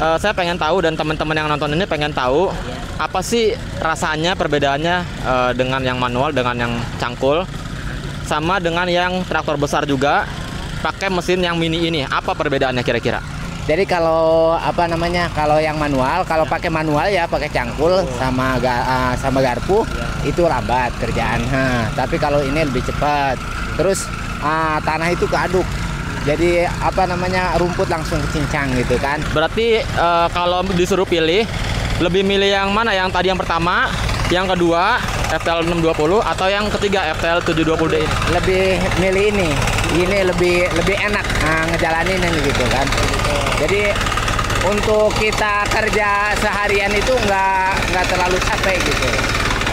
saya pengen tahu dan teman-teman yang nonton ini pengen tahu apa sih rasanya perbedaannya dengan yang manual dengan yang cangkul sama dengan yang traktor besar juga pakai mesin yang mini ini. Apa perbedaannya kira-kira? Jadi kalau kalau yang manual, kalau pakai manual ya pakai cangkul sama garpu itu lambat kerjaan. Tapi kalau ini lebih cepat. Terus tanah itu keaduk. Jadi rumput langsung kecincang gitu kan. Berarti kalau disuruh pilih, lebih milih yang mana? Yang tadi yang pertama, yang kedua FTL 620 atau yang ketiga FTL 720D ini? Lebih milih ini. Ini lebih enak ngejalanin gitu kan. Jadi untuk kita kerja seharian itu nggak terlalu capek gitu.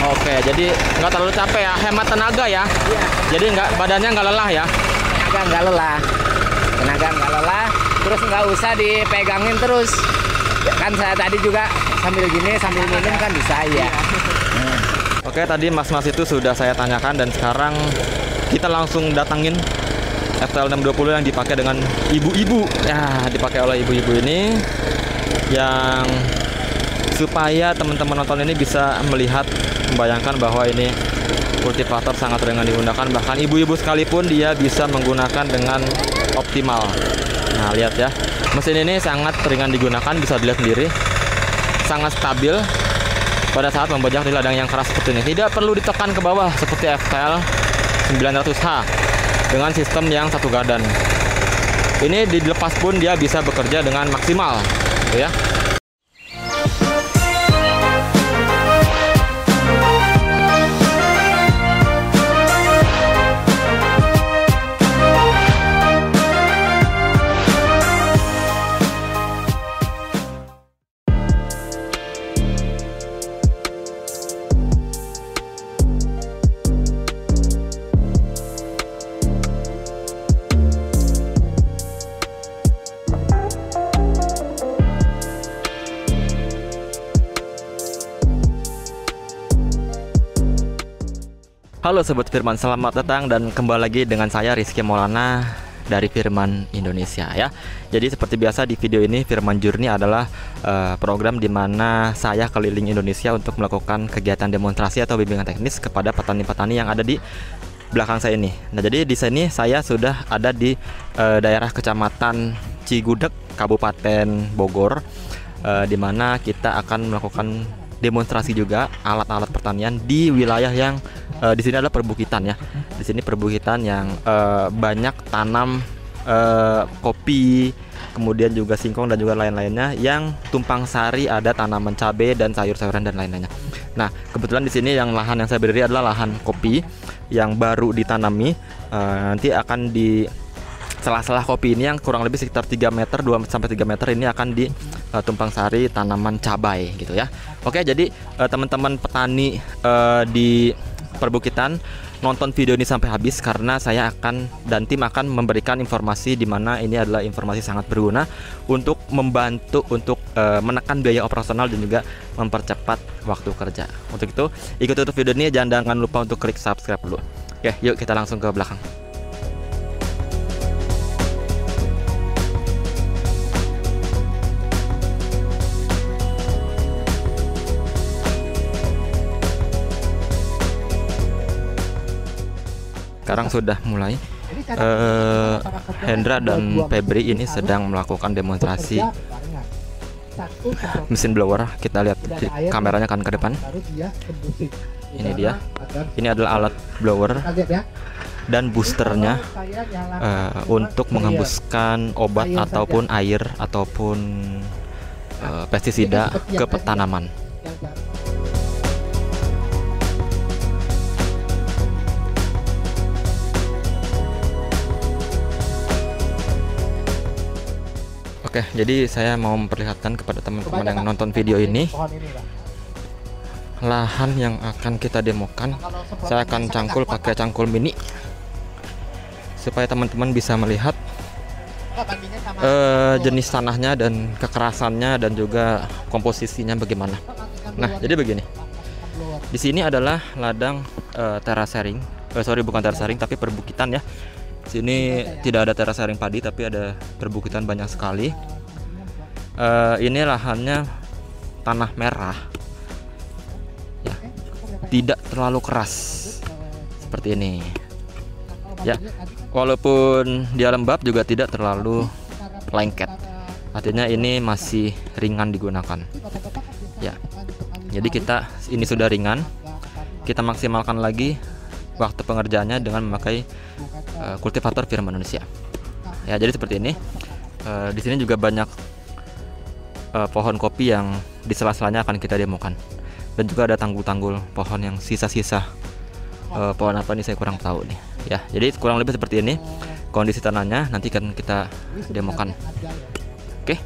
Oke, jadi nggak terlalu capek ya, hemat tenaga ya. Iya. Jadi badannya nggak lelah ya. Tenaga nggak lelah, terus nggak usah dipegangin terus. Kan saya tadi juga sambil minum kan bisa ya. Oke, tadi mas-mas itu sudah saya tanyakan dan sekarang kita langsung datangin FTL 620 yang dipakai dengan ibu-ibu. Ya, dipakai oleh ibu-ibu ini yang supaya teman-teman nonton ini bisa melihat, membayangkan bahwa ini kultivator sangat ringan digunakan, bahkan ibu-ibu sekalipun dia bisa menggunakan dengan optimal. Nah, lihat ya, mesin ini sangat ringan digunakan, bisa dilihat sendiri, sangat stabil pada saat membajak di ladang yang keras seperti ini. Tidak perlu ditekan ke bawah seperti FTL 900H dengan sistem yang satu gardan. Ini dilepas pun dia bisa bekerja dengan maksimal, gitu ya. Halo Sobat Firman, selamat datang dan kembali lagi dengan saya Rizky Maulana dari Firman Indonesia ya. Jadi seperti biasa di video ini Firman Journey adalah program di mana saya keliling Indonesia untuk melakukan kegiatan demonstrasi atau bimbingan teknis kepada petani-petani yang ada di belakang saya ini. Nah, jadi di sini saya sudah ada di daerah Kecamatan Cigudeg, Kabupaten Bogor, di mana kita akan melakukan demonstrasi juga alat-alat pertanian di wilayah yang di sini adalah perbukitan ya. Di sini perbukitan yang banyak tanam kopi, kemudian juga singkong dan juga lain-lainnya, yang tumpang sari ada tanaman cabai dan sayur-sayuran dan lain-lainnya. Nah, kebetulan di sini yang lahan yang saya berdiri adalah lahan kopi yang baru ditanami. Nanti akan di sela-sela kopi ini yang kurang lebih sekitar 3 meter, 2-3 meter ini akan di tumpang sari tanaman cabai gitu ya. Oke, jadi teman-teman petani di perbukitan nonton video ini sampai habis karena saya dan tim akan memberikan informasi di mana ini adalah informasi sangat berguna untuk membantu untuk menekan biaya operasional dan juga mempercepat waktu kerja. Untuk itu, ikuti video ini, jangan lupa untuk klik subscribe dulu. Oke, yuk kita langsung ke belakang. Sekarang sudah mulai. Hendra dan Febri ini sedang melakukan demonstrasi mesin blower. Kita lihat kameranya kan ke depan. Ini dia. Ini adalah alat blower dan boosternya untuk menghembuskan obat ataupun air ataupun pestisida ke tanaman. Oke, jadi saya mau memperlihatkan kepada teman-teman yang nonton video ini lahan yang akan kita demokan. Saya akan cangkul pakai cangkul mini supaya teman-teman bisa melihat jenis tanahnya dan kekerasannya dan juga komposisinya bagaimana. Nah, jadi begini. Di sini adalah ladang terasering. Bukan terasering tapi perbukitan ya. Sini tidak ada terasering padi tapi ada perbukitan banyak sekali. Ini lahannya tanah merah, ya, tidak terlalu keras seperti ini. Ya, walaupun dia lembab juga tidak terlalu lengket. Artinya ini masih ringan digunakan. Ya, jadi ini sudah ringan. Kita maksimalkan lagi waktu pengerjaannya dengan memakai kultivator Firman Indonesia. Ya, jadi seperti ini. Di sini juga banyak pohon kopi yang di sela-selanya akan kita demokan, dan juga ada tanggul-tanggul pohon yang sisa-sisa pohon apa nih saya kurang tahu nih ya. Jadi kurang lebih seperti ini kondisi tanahnya, nanti kan kita demokan. Oke.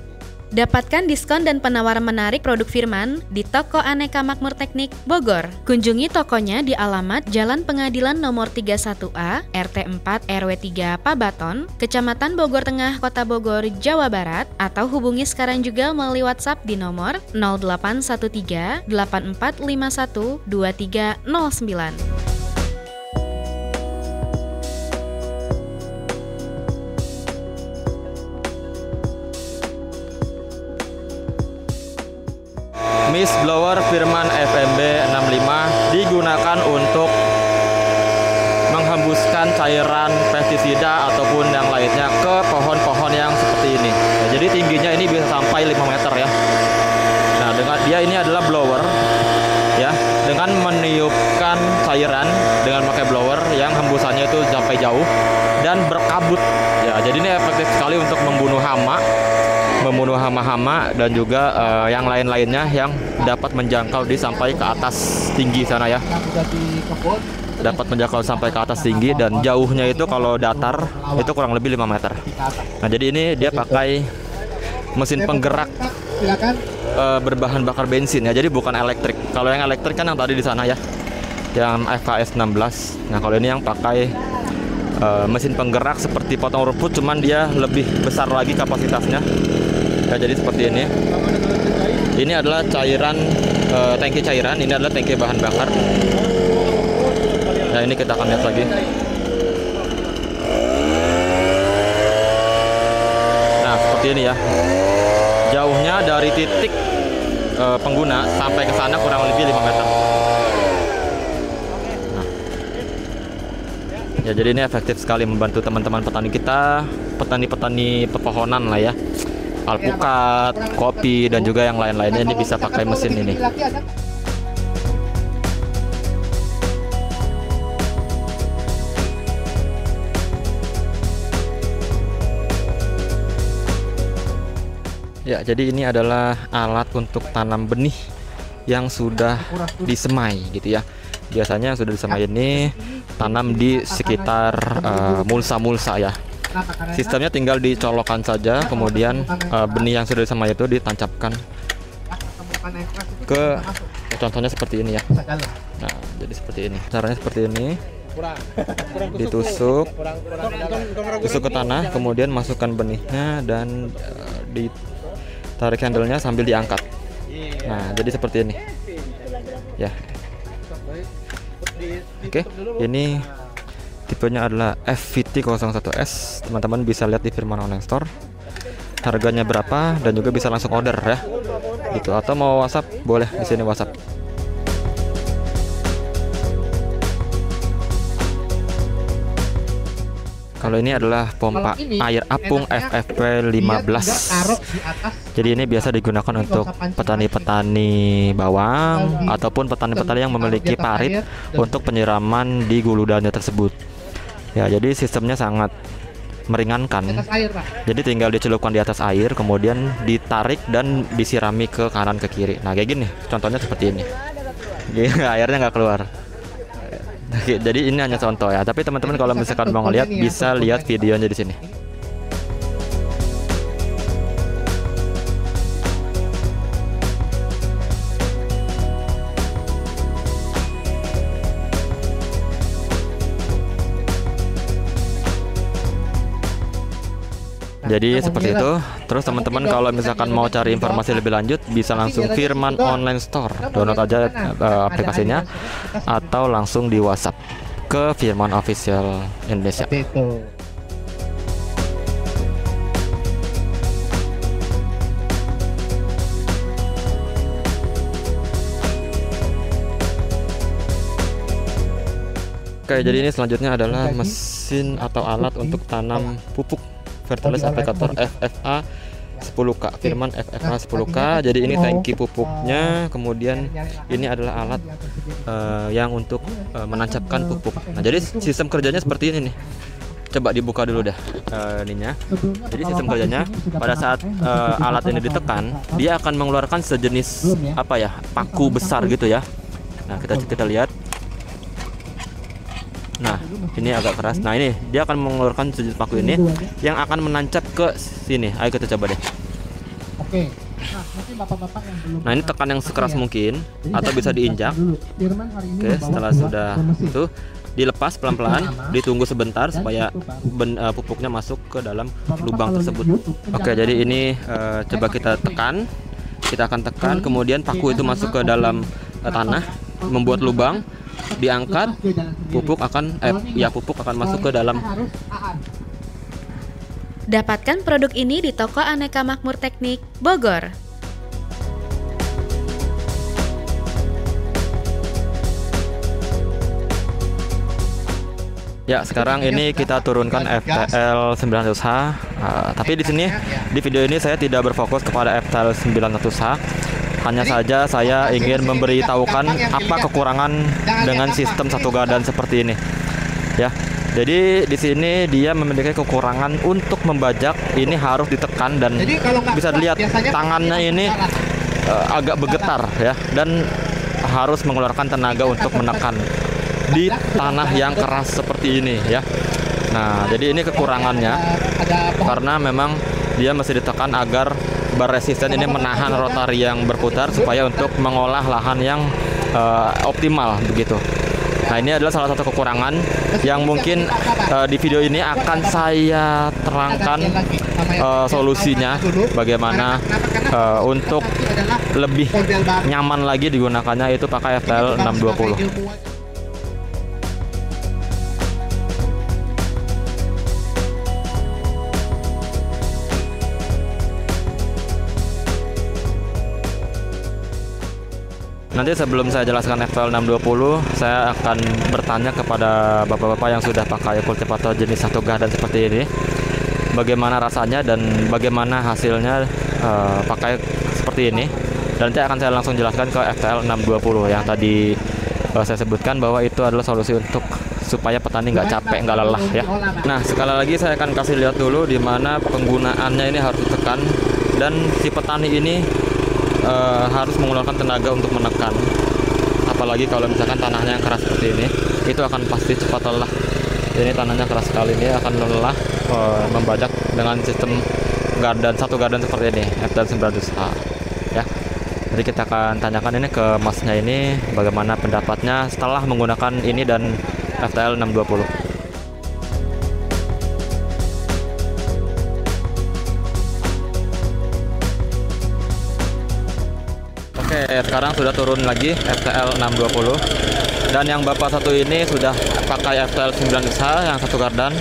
Dapatkan diskon dan penawaran menarik produk Firman di Toko Aneka Makmur Teknik Bogor. Kunjungi tokonya di alamat Jalan Pengadilan nomor 31A, RT 4 RW 3 Pabaton, Kecamatan Bogor Tengah, Kota Bogor, Jawa Barat, atau hubungi sekarang juga melalui WhatsApp di nomor 0813 8451 2309. Mist blower Firman FMB 65 digunakan untuk menghembuskan cairan pestisida ataupun yang lainnya ke pohon-pohon yang seperti ini. Ya, jadi tingginya ini bisa sampai 5 meter ya. Nah, dengan dia ini adalah blower ya, dengan meniupkan cairan dengan pakai blower yang hembusannya itu sampai jauh dan berkabut. Ya, jadi ini efektif sekali untuk membunuh hama-hama dan juga yang lain-lainnya yang dapat menjangkau sampai ke atas tinggi sana ya. Dapat menjangkau sampai ke atas tinggi, dan jauhnya itu kalau datar itu kurang lebih 5 meter. Nah, jadi ini dia pakai mesin penggerak berbahan bakar bensin ya. Jadi bukan elektrik. Kalau yang elektrik kan yang tadi di sana ya, yang FKS 16. Nah, kalau ini yang pakai mesin penggerak seperti potong rumput, cuman dia lebih besar lagi kapasitasnya. Ya, jadi seperti ini. Ini adalah cairan, tangki cairan. Ini adalah tangki bahan bakar. Nah, ini kita akan lihat lagi. Nah, seperti ini ya. Jauhnya dari titik pengguna sampai ke sana kurang lebih 5 meter. Nah. Ya, jadi ini efektif sekali membantu teman-teman petani kita, petani-petani pepohonan lah ya. Alpukat, kopi, dan juga yang lain-lainnya ini bisa pakai mesin ini. Ya, jadi ini adalah alat untuk tanam benih yang sudah disemai gitu ya. Biasanya yang sudah disemai ini tanam di sekitar mulsa-mulsa ya. Sistemnya tinggal dicolokkan saja, kemudian benih yang sudah disemai itu ditancapkan ke, contohnya seperti ini ya. Nah, jadi seperti ini. Caranya seperti ini. Ditusuk ke tanah, kemudian masukkan benihnya dan ditarik handle-nya sambil diangkat. Nah, jadi seperti ini. Ya. Oke, ini tipenya adalah FVT01S. Teman-teman bisa lihat di Firman Online Store. Harganya berapa dan juga bisa langsung order ya. Gitu, atau mau WhatsApp boleh di sini WhatsApp. Kalau ini adalah pompa air apung FFP 15. Jadi ini biasa digunakan untuk petani-petani bawang ataupun petani-petani yang memiliki parit untuk penyiraman di guludannya tersebut. Ya, jadi sistemnya sangat meringankan. Jadi tinggal dicelupkan di atas air, kemudian ditarik dan disirami ke kanan ke kiri. Nah, kayak gini. Contohnya seperti ini. Airnya nggak keluar. Jadi ini hanya contoh ya. Tapi teman-teman kalau misalkan mau ngeliat bisa lihat videonya di sini. Jadi seperti itu. Terus teman-teman kalau misalkan mau cari informasi lebih lanjut bisa langsung Firman Online Store, download aja aplikasinya, atau langsung di WhatsApp ke Firman Official Indonesia. Oke, jadi ini selanjutnya adalah mesin atau alat untuk tanam pupuk fertilizer aplikator FFA 10K, Firman FFA 10K. Jadi ini tangki pupuknya, kemudian ini adalah alat yang untuk menancapkan pupuk. Nah, jadi sistem kerjanya seperti ini nih. Coba dibuka dulu dah ininya. Jadi sistem kerjanya pada saat alat ini ditekan, dia akan mengeluarkan sejenis apa ya, paku besar gitu ya. Nah, kita lihat. Nah, ini agak keras. Nah, ini dia akan mengeluarkan sejenis paku ini yang akan menancap ke sini. Ayo kita coba deh. Oke. Nah, mungkin bapak-bapak yang belum. Nah, ini tekan yang sekeras mungkin atau bisa diinjak. Oke, setelah sudah itu dilepas pelan-pelan, ditunggu sebentar supaya pupuknya masuk ke dalam lubang tersebut. Oke, jadi ini coba kita tekan. Kita akan tekan, kemudian paku itu masuk ke dalam tanah, membuat lubang, diangkat, pupuk akan masuk ke dalam. Dapatkan produk ini di toko Aneka Makmur Teknik, Bogor. Ya, sekarang ini kita turunkan FTL 900H. Tapi di sini di video ini saya tidak berfokus kepada FTL 900H. Hanya saja saya ingin memberitahukan apa kekurangan dengan sistem satu gardan seperti ini. Ya. Jadi di sini dia memiliki kekurangan untuk membajak, ini harus ditekan dan bisa dilihat tangannya ini agak bergetar ya, dan harus mengeluarkan tenaga untuk menekan di tanah yang keras seperti ini ya. Nah, jadi ini kekurangannya karena memang dia mesti ditekan agar bar resisten ini menahan rotari yang berputar supaya untuk mengolah lahan yang optimal begitu. Nah, ini adalah salah satu kekurangan yang mungkin di video ini akan saya terangkan solusinya bagaimana untuk lebih nyaman lagi digunakannya, itu pakai FTL 620. Nanti sebelum saya jelaskan FTL 620, saya akan bertanya kepada bapak-bapak yang sudah pakai kultivator jenis satu gardan seperti ini, bagaimana rasanya dan bagaimana hasilnya pakai seperti ini. Dan nanti akan saya langsung jelaskan ke FTL 620 yang tadi saya sebutkan bahwa itu adalah solusi untuk supaya petani nggak capek, nggak lelah ya. Nah, sekali lagi saya akan kasih lihat dulu di mana penggunaannya ini harus ditekan, dan si petani ini harus mengeluarkan tenaga untuk menekan. Apalagi kalau misalkan tanahnya yang keras seperti ini, itu akan pasti cepat lelah. Ini tanahnya keras sekali, ini akan lelah membajak dengan sistem satu gardan seperti ini, FTL 900H ya. Jadi kita akan tanyakan ini ke masnya ini bagaimana pendapatnya setelah menggunakan ini dan FTL 620. Oke, sekarang sudah turun lagi FTL 620, dan yang bapak satu ini sudah pakai FTL 900H yang satu gardan,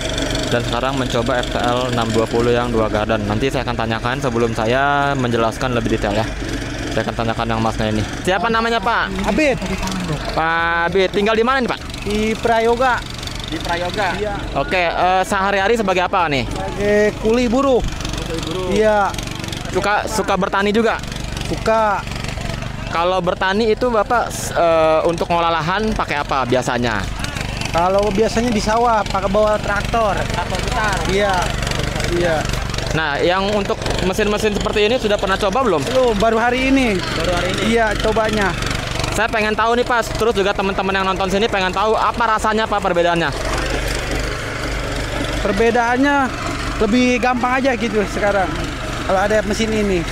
dan sekarang mencoba FTL 620 yang dua gardan. Nanti saya akan tanyakan sebelum saya menjelaskan lebih detail ya. Saya akan tanyakan yang masnya ini. Siapa namanya Pak? Abid. Pak Abid, tinggal di mana nih Pak? Di Prayoga. Di Prayoga. Iya. Oke, sehari-hari sebagai apa nih? Sebagai kuli buruh. Iya. Suka bertani juga? Suka. Kalau bertani itu Bapak untuk ngolah lahan pakai apa biasanya? Kalau biasanya di sawah pakai bawa traktor. Traktor besar. Iya. Iya. Nah, yang untuk mesin-mesin seperti ini sudah pernah coba belum? Belum, baru hari ini. Baru hari ini? Iya, cobanya. Saya pengen tahu nih Pak, terus juga teman-teman yang nonton sini pengen tahu apa rasanya Pak perbedaannya? Perbedaannya lebih gampang aja gitu sekarang kalau ada mesin ini.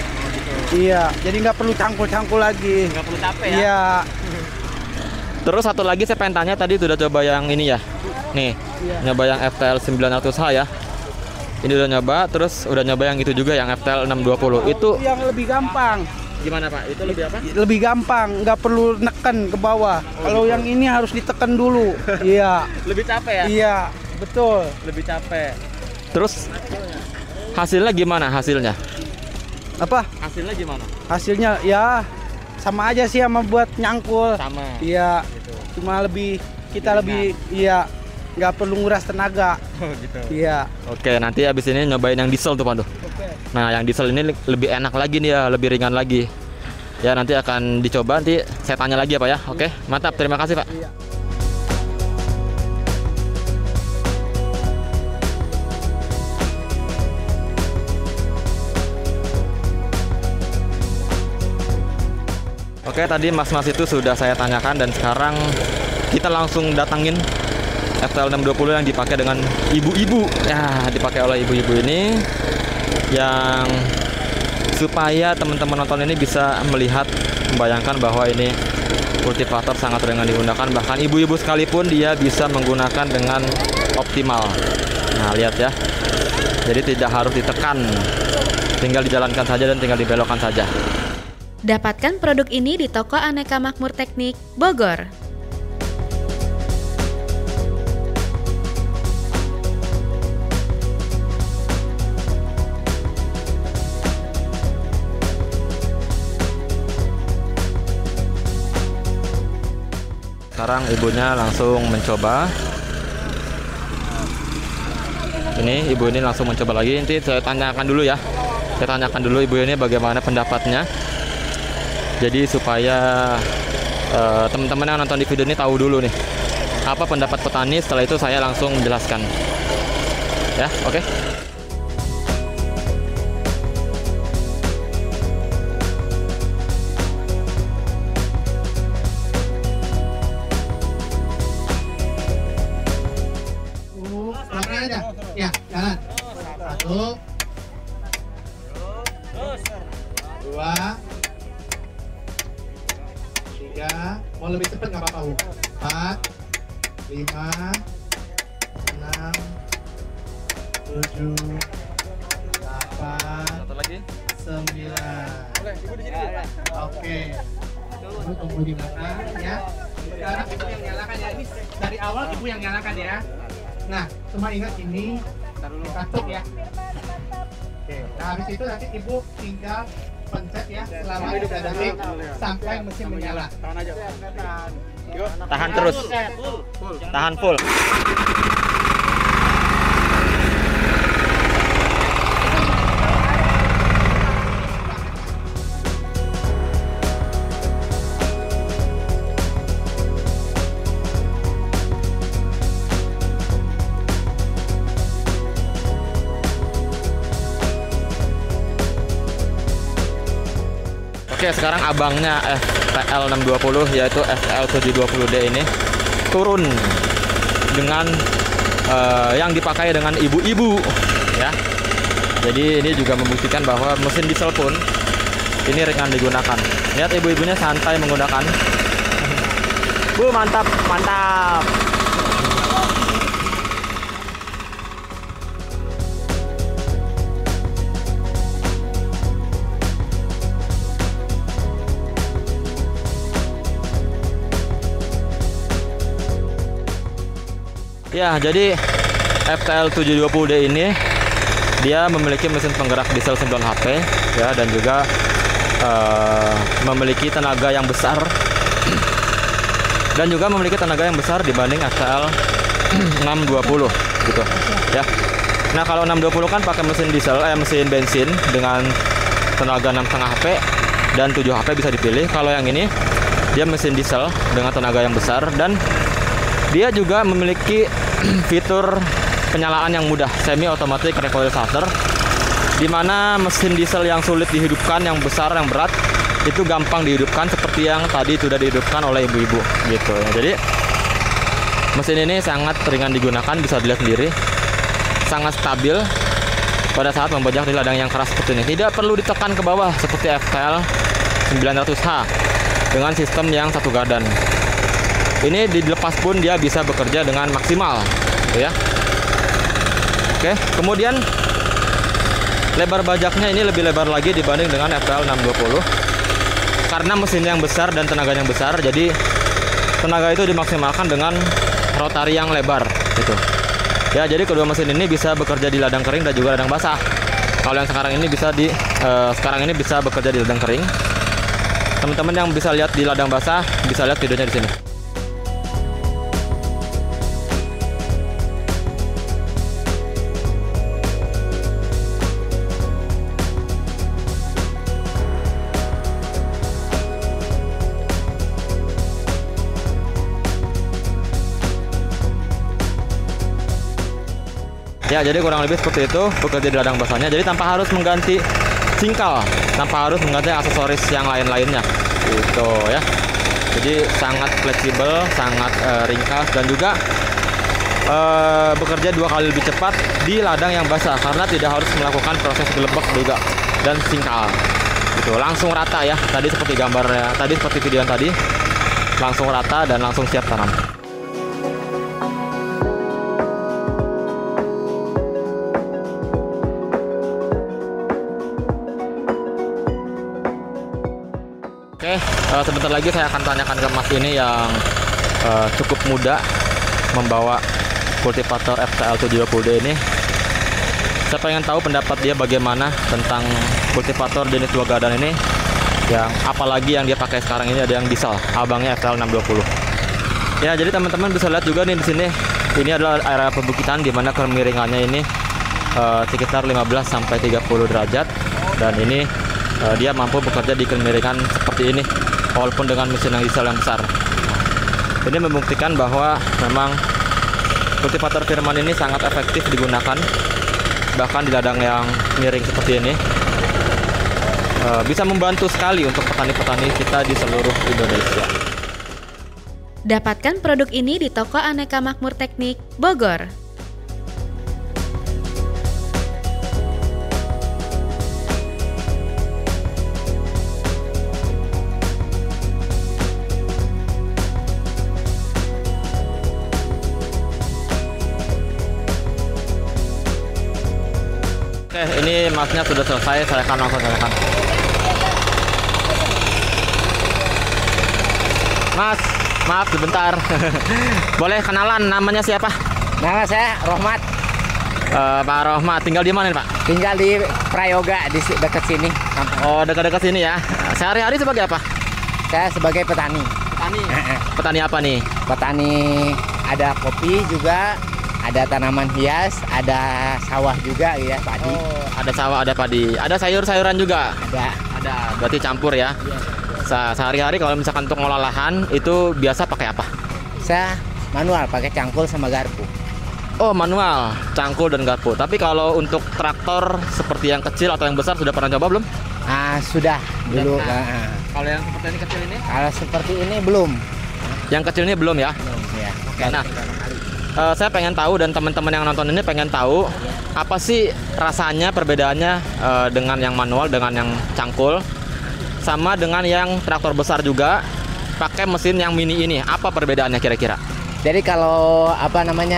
Iya, jadi nggak perlu cangkul-cangkul lagi. Nggak perlu capek ya? Iya. Terus satu lagi saya pengen tanya, tadi sudah coba yang ini ya? Nih, nyoba yang FTL 900H ya? Ini udah nyoba, terus udah nyoba yang itu juga, yang FTL 620. Itu yang lebih gampang. gimana Pak? Itu lebih apa? Lebih gampang, nggak perlu neken ke bawah. Kalau yang ini harus ditekan dulu. Iya. Lebih capek ya? Iya, betul. Lebih capek. Terus hasilnya gimana hasilnya? Apa? Hasilnya gimana? Hasilnya ya sama aja sih sama buat nyangkul. Sama. Iya. Gitu. Cuma lebih kita lebih nggak perlu nguras tenaga. Oh gitu. Iya. Oke, nanti abis ini nyobain yang diesel tuh Pak tuh. Nah, yang diesel ini lebih enak lagi nih ya, lebih ringan lagi. Ya, nanti akan dicoba, nanti saya tanya lagi ya Pak ya. Oke, mantap. Terima kasih Pak. Iya. Oke, tadi mas-mas itu sudah saya tanyakan dan sekarang kita langsung datangin FTL 620 yang dipakai dengan ibu-ibu. Ya, dipakai oleh ibu-ibu ini yang supaya teman-teman nonton ini bisa melihat, membayangkan bahwa ini kultivator sangat ringan digunakan, bahkan ibu-ibu sekalipun dia bisa menggunakan dengan optimal. Nah, lihat ya. Jadi tidak harus ditekan, tinggal dijalankan saja dan tinggal dibelokkan saja. Dapatkan produk ini di toko Aneka Makmur Teknik, Bogor. Sekarang ibunya langsung mencoba. Ini ibu ini langsung mencoba lagi. Nanti saya tanyakan dulu ya. Saya tanyakan dulu ibu ini bagaimana pendapatnya. Jadi supaya teman-teman yang nonton di video ini tahu dulu nih apa pendapat petani. Setelah itu saya langsung menjelaskan. Ya, oke. Ya, jalan. 1, 2, 3. Mau lebih cepat nggak apa-apa, Bu. 4, 5, 6, 7, 8, Satu lagi. 9. Oke. Ibu tunggu di belakang ya. Sekarang ibu yang nyalakan ya. Ini dari awal ibu yang nyalakan ya. Nah, cuma ingat ini dikatuk ya. Oke. Nah, habis itu nanti ibu tinggal pencet ya selama 3 detik sampai mesin menyala. Tahan terus. Tahan full. Oke, sekarang abangnya FTL 620 yaitu FTL 720D ini turun dengan yang dipakai dengan ibu-ibu ya. Jadi ini juga membuktikan bahwa mesin diesel pun ini ringan digunakan. Lihat ibu-ibunya santai menggunakan. Bu, mantap, mantap. Ya, jadi FTL 720D ini dia memiliki mesin penggerak diesel 9 HP ya, dan juga memiliki tenaga yang besar dan juga memiliki tenaga yang besar dibanding FTL 620 gitu ya. Nah, kalau 620 kan pakai mesin diesel mesin bensin dengan tenaga 6,5 HP dan 7 HP bisa dipilih. Kalau yang ini dia mesin diesel dengan tenaga yang besar dan dia juga memiliki fitur penyalaan yang mudah, semi automatic recoil starter, di mana mesin diesel yang sulit dihidupkan, yang besar, yang berat, itu gampang dihidupkan seperti yang tadi sudah dihidupkan oleh ibu-ibu gitu ya. Jadi mesin ini sangat ringan digunakan, bisa dilihat sendiri, sangat stabil pada saat membajak di ladang yang keras seperti ini. Tidak perlu ditekan ke bawah seperti FTL 900H dengan sistem yang satu gardan. Ini dilepas pun dia bisa bekerja dengan maksimal ya. Oke, kemudian lebar bajaknya ini lebih lebar lagi dibanding dengan FTL 620 karena mesinnya yang besar dan tenaganya yang besar. Jadi tenaga itu dimaksimalkan dengan rotari yang lebar gitu ya. Jadi kedua mesin ini bisa bekerja di ladang kering dan juga ladang basah. Kalau yang sekarang ini bisa bekerja di ladang kering. Teman-teman yang bisa lihat di ladang basah bisa lihat videonya di sini. Ya, jadi kurang lebih seperti itu bekerja di ladang basahnya. Jadi tanpa harus mengganti singkal, tanpa harus mengganti aksesoris yang lain-lainnya. Gitu ya. Jadi sangat fleksibel, sangat ringkas dan juga bekerja 2 kali lebih cepat di ladang yang basah karena tidak harus melakukan proses gelebek juga dan singkal. Gitu, langsung rata ya. Tadi seperti gambarnya, tadi seperti video yang tadi, langsung rata dan langsung siap tanam. Oke, sebentar lagi saya akan tanyakan ke Mas ini yang cukup muda membawa kultivator FTL 720D ini. Saya pengen tahu pendapat dia bagaimana tentang kultivator jenis 2 gadan ini, yang apalagi yang dia pakai sekarang ini ada yang diesel, abangnya FTL 620. Ya, jadi teman-teman bisa lihat juga nih di sini. Ini adalah area perbukitan di mana kemiringannya ini sekitar 15 sampai 30 derajat dan ini dia mampu bekerja di kemiringan seperti ini walaupun dengan mesin yang diesel yang besar. Ini membuktikan bahwa memang kultivator Firman ini sangat efektif digunakan bahkan di ladang yang miring seperti ini. Bisa membantu sekali untuk petani-petani kita di seluruh Indonesia. Dapatkan produk ini di toko Aneka Makmur Teknik, Bogor. Oke, ini masnya sudah selesai, saya akan langsung tanyakan. Mas, maaf sebentar. Boleh kenalan, namanya siapa? Nama saya Rohmat, Pak Rohmat, tinggal di mana nih Pak? tinggal di Prayoga di dekat sini. Oh, dekat-dekat sini ya. Sehari-hari sebagai apa? Saya sebagai petani. Petani. Petani apa nih? Petani ada kopi juga, ada tanaman hias, ada sawah juga ya, padi. Oh, ada sawah, ada padi, ada sayur-sayuran juga. Ada. Berarti campur ya. Sehari-hari kalau misalkan untuk ngolah lahan itu biasa pakai apa? Saya manual pakai cangkul sama garpu. Oh, manual, cangkul dan garpu. Tapi kalau untuk traktor seperti yang kecil atau yang besar sudah pernah coba belum? Sudah dulu. Kalau yang seperti ini kecil ini? Kalau seperti ini belum. Yang kecil ini belum ya? Belum ya. Oke, nah, saya pengen tahu dan teman-teman yang nonton ini pengen tahu apa sih rasanya perbedaannya dengan yang manual dengan yang cangkul sama dengan yang traktor besar juga pakai mesin yang mini ini. Apa perbedaannya kira-kira? Jadi kalau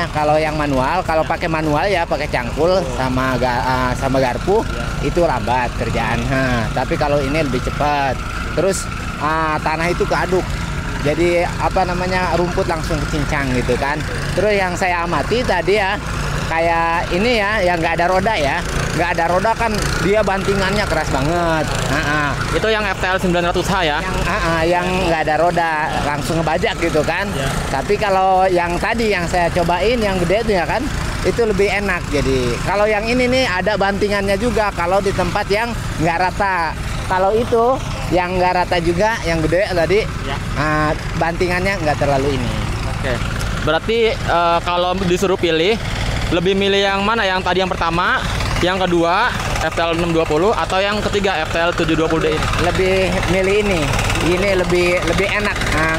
kalau yang manual, kalau pakai manual ya pakai cangkul sama garpu itu lambat kerjaan. Tapi kalau ini lebih cepat. Terus tanah itu keaduk. Jadi rumput langsung kecincang gitu kan. Terus yang saya amati tadi ya, kayak ini ya yang nggak ada roda ya. Nggak ada roda kan dia bantingannya keras banget. Itu yang FTL 900H ya? Yang nggak ada roda langsung ngebajak gitu kan. Tapi kalau yang tadi yang saya cobain yang gede itu ya kan, itu lebih enak. Jadi kalau yang ini nih ada bantingannya juga kalau di tempat yang nggak rata. Kalau itu yang nggak rata juga, yang gede tadi bantingannya nggak terlalu ini. Oke. Berarti kalau disuruh pilih, lebih milih yang mana? Yang tadi yang pertama, yang kedua FTL 620 atau yang ketiga FTL 720D ini? Lebih milih ini. Ini lebih enak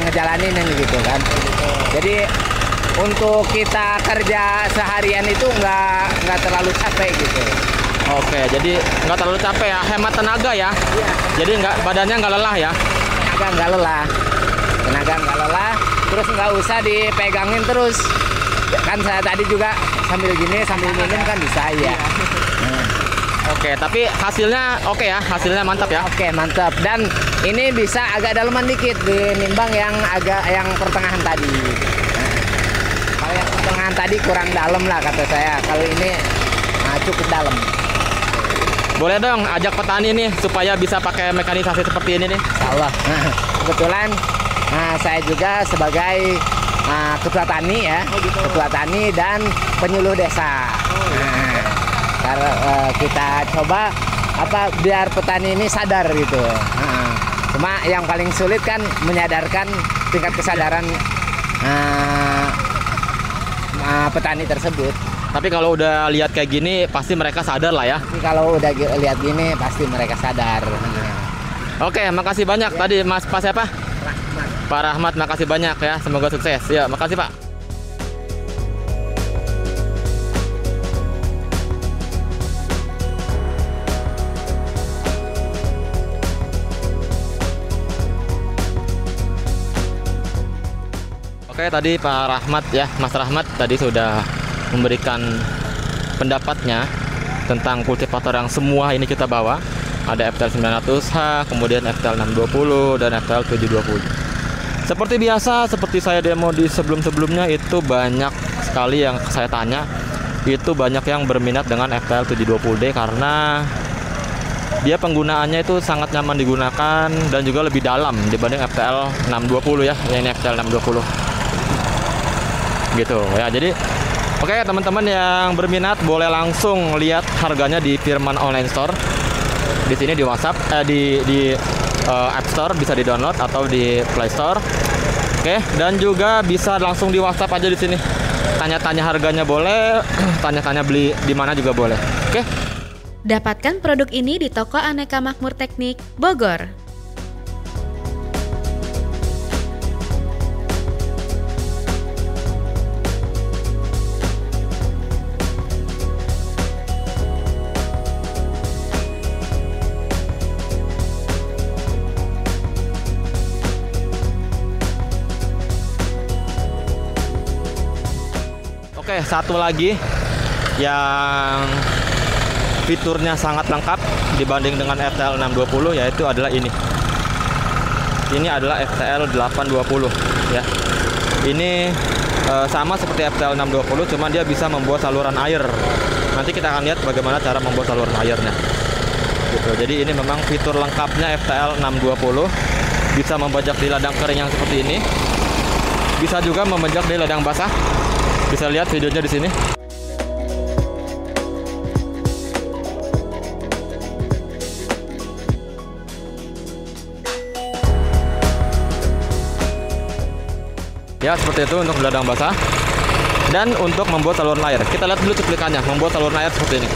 ngejalanin ini gitu kan. Jadi untuk kita kerja seharian itu nggak terlalu capek gitu. Oke, jadi nggak terlalu capek ya, hemat tenaga ya. Iya. Jadi badannya nggak lelah ya. Tenaga nggak lelah. Terus nggak usah dipegangin terus. Kan saya tadi juga sambil minum kan bisa ya. Oke, tapi hasilnya oke ya, hasilnya mantap ya. Oke, mantap. Dan ini bisa agak daleman dikit dinimbang yang pertengahan tadi. Kalau yang pertengahan tadi kurang dalam lah kata saya. Kalau ini cukup dalam. Boleh dong ajak petani nih supaya bisa pakai mekanisasi seperti ini nih. Insyaallah. Kebetulan saya juga sebagai ketua tani ya, ketua tani dan penyuluh desa. Karena kita coba biar petani ini sadar gitu. Cuma yang paling sulit kan menyadarkan tingkat kesadaran petani tersebut. Tapi kalau udah lihat kayak gini pasti mereka sadar lah ya. Tapi kalau udah lihat gini pasti mereka sadar. Oke, makasih banyak tadi Mas Pak siapa? Rahmat. Pak Rahmat, makasih banyak ya. Semoga sukses. Ya, makasih Pak. Oke, tadi Pak Rahmat ya, Mas Rahmat tadi sudah memberikan pendapatnya tentang kultivator yang semua ini kita bawa. Ada FTL 900H, kemudian FTL 620 dan FTL 720. Seperti biasa, seperti saya demo di sebelum-sebelumnya, itu banyak sekali yang saya tanya. Itu banyak yang berminat dengan FTL 720D karena dia penggunaannya itu sangat nyaman digunakan dan juga lebih dalam dibanding FTL 620 ya. Ini FTL 620. Gitu ya. Jadi oke, teman-teman yang berminat boleh langsung lihat harganya di Firman Online Store. Di sini di WhatsApp di App Store bisa di-download atau di Play Store. Oke, dan juga bisa langsung di WhatsApp aja di sini. Tanya-tanya harganya boleh, tanya-tanya beli di mana juga boleh. Oke. Dapatkan produk ini di toko Aneka Makmur Teknik, Bogor. Oke, satu lagi yang fiturnya sangat lengkap dibanding dengan FTL 620 yaitu adalah ini. Ini adalah FTL 820 ya. Ini sama seperti FTL 620, cuman dia bisa membuat saluran air. Nanti kita akan lihat bagaimana cara membuat saluran airnya. Gitu. Jadi ini memang fitur lengkapnya FTL 620. Bisa membajak di ladang kering yang seperti ini. Bisa juga membajak di ladang basah. Bisa lihat videonya di sini. Ya, seperti itu untuk ladang basah. Dan untuk membuat saluran air. Kita lihat dulu cuplikannya, membuat saluran air seperti ini.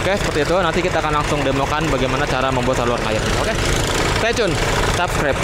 Oke, seperti itu. Nanti kita akan langsung demokan bagaimana cara membuat saluran air. Oke, stay tune, subscribe.